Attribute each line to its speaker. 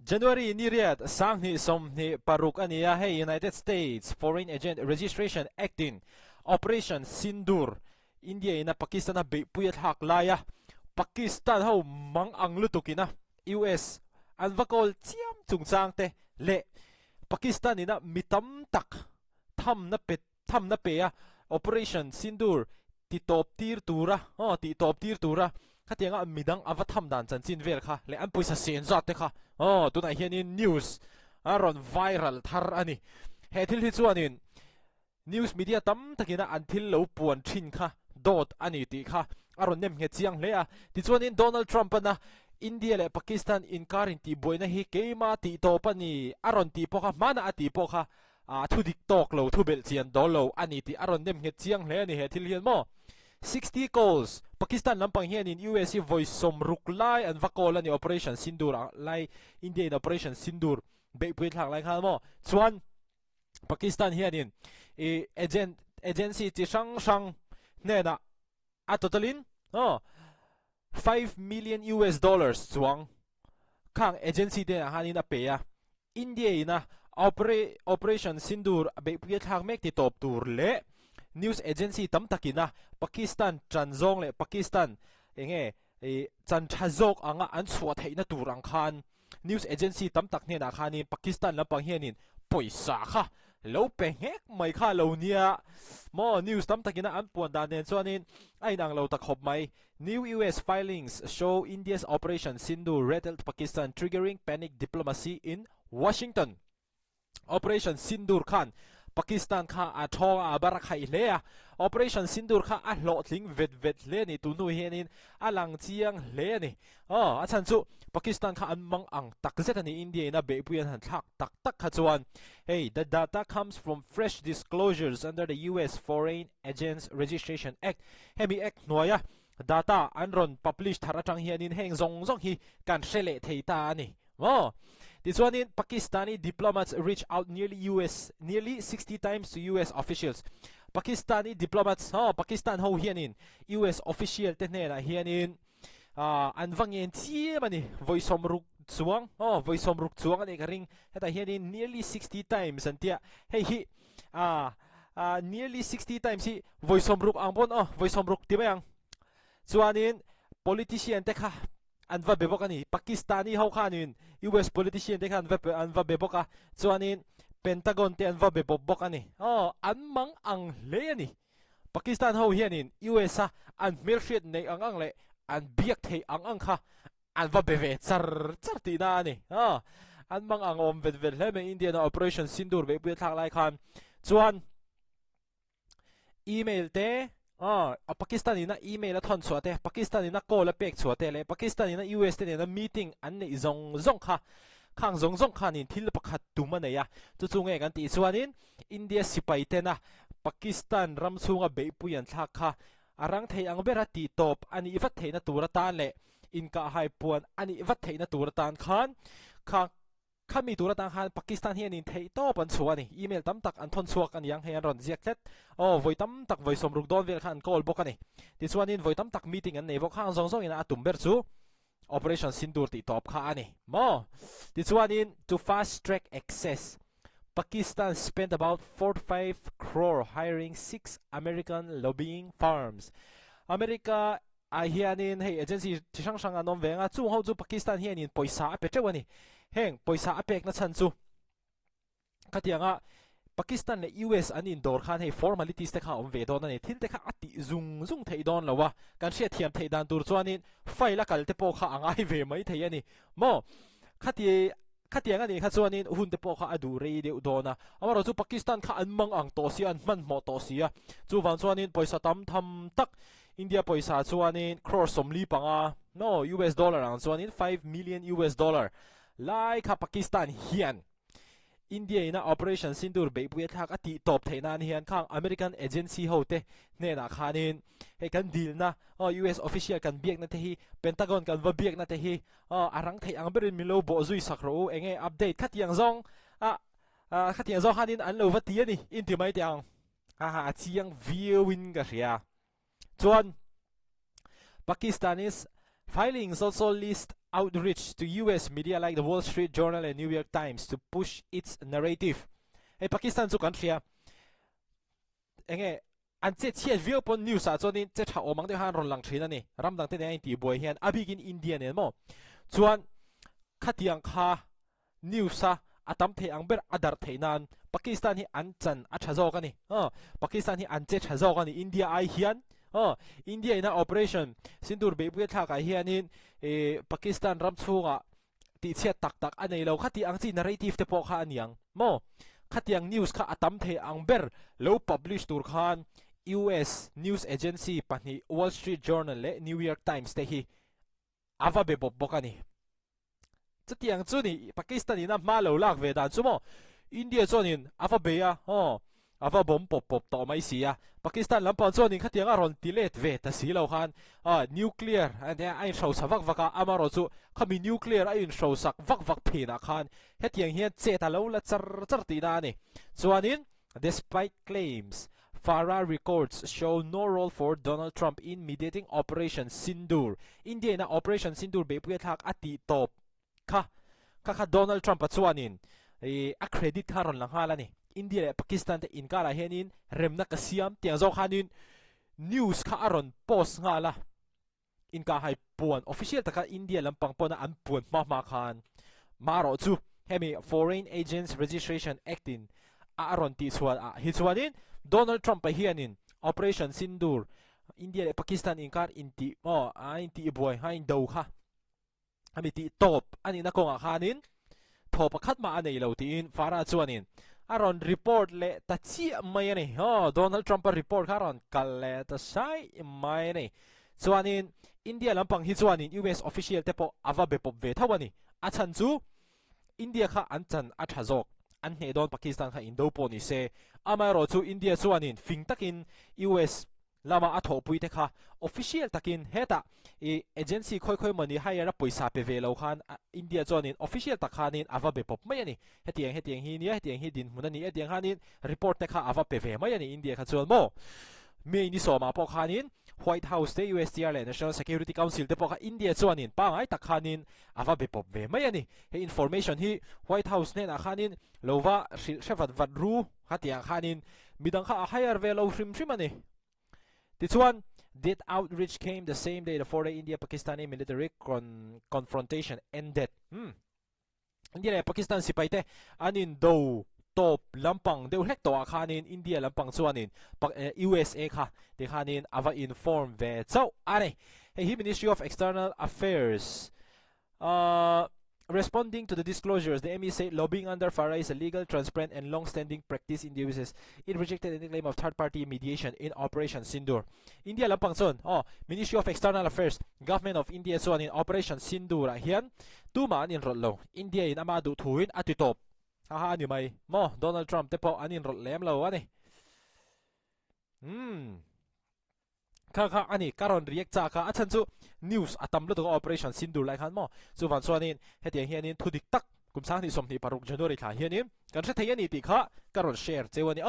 Speaker 1: January ni riat sang ni som ni paruk ania hey United States Foreign Agent Registration Act in Operation Sindur India ina Pakistan na be puyat hak laya Pakistan ho mang ang lutukina US an vakol chiam chungchang te le Pakistan ina mitam tak tham na pe ya Operation Sindur ti top tir tura ti top tir tura khatianga midang avatham dan chanchin vel kha le an puisa sen zat te kha tunai hianin news aron viral thar ani he thil hi chuanin news media tam takina an thil lo puan thin kha dawt ani ti kha aron nem nge chiang le a ti chuanin Donald Trump na India le Pakistan inkarin ti boina hi keima ti to pani aron ti po kha mana ati po kha thu dik tok lo thu bel chian do lo ani ti aron nem nge chiang le ani he thil hian mo 60 calls Pakistan lampang hian in US voice som ruklai an vakola ni Operation Sindur lai India in Operation Sindur be pui thak lai kha mo chuan Pakistan hian in agency chi sang ne na a totalin 5 million US dollars chuang khang agency de hanin a pe ya India ina Operation Sindur be pui thak mek ti top tur le news agency tam takina Pakistan chanzong le Pakistan enge chan thazok anga an chhuat theina turang khan news agency tam tak ne na khani Pakistan lampang hianin poisa kha lo pe hek mai kha lo nia mo news tam takina an puan dan nen chuanin ainang lo tak khop mai new US filings show India's Operation Sindur rattled Pakistan triggering panic diplomacy in Washington. Operation Sindur khan Pakistan kha a thong a barakhai le Operation Sindur kha a hlotling vet le ni tunu hianin alang chiang le ni a chan chu Pakistan kha an mang ang tak zeta ni India na be puyan han thak tak kha chuan hey the data comes from fresh disclosures under the US Foreign Agents Registration Act hemi act noya data anron publish tharatang hianin heng zong hi kan hrele theita ani This one in Pakistani diplomats reach out nearly 60 times to US officials. Pakistani diplomats Pakistan ho hianin US official te ne na hianin an wangin chi mani voisom ruk chuang ani karing heta hianin nearly 60 times antia hey hi nearly 60 times hi voisom ruk angbon voisom ruk ti bayang chuanin politician te kha anva bebok ani Pakistani ho khanin US politician te khan anva bebok chuanin Pentagon te anva bebok ani anmang ang le ani Pakistan ho hianin US an milshit nei ang le an biak thei ang kha anva beve char ti na ani anmang ang om vet le me Indian Operation Sindur be pu thak lai khan chuan email te Pakistani na email a thon chuate Pakistani na call a pek chuate le Pakistani na US te na meeting an nei zong kha khang zong khan in thil pakhat tuma nei ya chu chunge kan ti chuanin India sipai te na Pakistan ram chunga be puyan thak kha arang thei ang bera ti top ani vat thei na tura tan le in ka hai puan ani vat thei na tura tan khan khami tura tan khan Pakistan hian in thei to pan chuani email tam tak an thon chuak an yang hian ron ziak tlet voi tam tak voi somruk don vel khan call bok ani ti chuanin voi tam tak meeting an nei bok khang zong in a tumber chu Operation Sindur ti top kha ani mo ti chuanin to fast track access Pakistan spent about 45 crore hiring 6 American lobbying firms America hianin hey agency chisang anom venga chu ho chu Pakistan hianin poisa apetewani heng poisa apek na chan chu khatianga Pakistan le US an indor khan hey formalities te kha om ve don ani thil te kha ati zung thei don lawa kan hria thiam thei dan tur chuanin faila kal te po kha angai ve mai thei ani mo khatianga ni kha chuanin hun te po kha adu rei de udona amaro chu Pakistan kha an mang ang to si an man mo to sia chu wan chuanin poisa tam tham tak India poisa chuanin crore somli panga no US dollar ang chuanin 5 million US dollar lai kha Pakistan hian India ina Operation Sindur be pu thak ati top theina ni hian khang American agency hote ne na khanin he kan deal na US official kan biak na te hi Pentagon kan va biak na te hi arang thei ang berin milo bo zui sakro enge update khatiang zong hanin an lo vati ani intimai tiang chiang viewin ga ria chuan Pakistanis filings also list outreach to US media like the Wall Street Journal and New York Times to push its narrative. Pakistan chu country enge an che chiat view pon news a chonin che tha omang de han ron lang thina ni ramdang te nei ti boy hian abigin India ne mo chuan khatiang kha news a atam the ang ber adar theinan Pakistan hi an chan a thazo ka ni Pakistan hi an che thazo ka ni India ai hian India ina operation sindur be bu tha ka hianin Pakistan ram chunga ti chiat tak tak anei lo khati ang chi narrative te po kha aniang mo khatiang news kha atam the ang ber lo publish tur khan US news agency pani Wall Street Journal le New York Times te hi ava be bob bokani chatiang chu ni Pakistan ina ma lo lak ve dan chu mo India chonin ava be ya ava bom pop pop to mai sia Pakistan lampang chonin khatiang aron tilet ve ta si lo khan nuclear and ai shau savak vaka amaro chu khami nuclear ai in shau sak vak vak phina khan hetiang hian che ta lo la char char ti da ni chuanin despite claims FARA records show no role for Donald Trump in mediating Operation Sindoor. India na Operation Sindoor be pu thak ati top kha Donald Trump chuanin a credit karon lang hala ni India le Pakistan te inkara henin remna ka siam tiang zo khanin news kha aron post ngala inka hai puan official taka India lampang pona an puan ma khan maro chu hemi Foreign Agents Registration Act in aron ti chuan hi chuanin Donald Trump pa hianin Operation Sindoor India le Pakistan inkar inti inti boy hain do kha ami ti top ani na ko nga khanin tho pakhat ma anei lo ti in FARA chuanin aron report le ta chi mai ni Donald Trump report karon kalle ta sai mai ni chuanin India lampang hi chuanin US official te po ava be pop ve thawani a chan chu India kha an chan a thazok an he don Pakistan kha indo po ni se amaro chu India chuanin fing takin US lama a tho pui te kha official takin heta agency khoi mani hire poisa pe ve lo khan India chuanin official takhanin ava be pop mai ani hetiang hi nia hetiang hi din munani hetiang hanin report te kha ava pe ve mai ani India kha chuan mo me ni so ma po khanin White House te USTR le National Security Council te po kha India chuanin pangai takhanin ava be pop ve mai ani he information hi White House ne na khanin lova shevat vadru hatiang khanin midang kha hire ve lo shrim ani tichuan that outreach came the same day the four-day India-Pakistani military confrontation ended. India le Pakistan sipaite anin do top lampang deu hlek to khanin India lampang chuanin USA kha de khanin ava inform ve chau are he Ministry of External Affairs responding to the disclosures, the ME said lobbying under FARA is a legal, transparent, and long-standing practice in the US. It rejected any claim of third-party mediation in Operation Sindoor. India lampang son, Ministry of External Affairs, Government of India son in Operation Sindoor hian tuma anin rollo. India in amadu thuin atitop. Haha ni mai mo Donald Trump te po anin rol lem lo ani. Kaka ani karon react cha ka achan chu news atam lo to Operation Sindoor lai khan mo chu van chuanin hetiang hianin thudik tak kumsang ni somni paruk janori kha hianin kan se thayani ti kha karon share chewani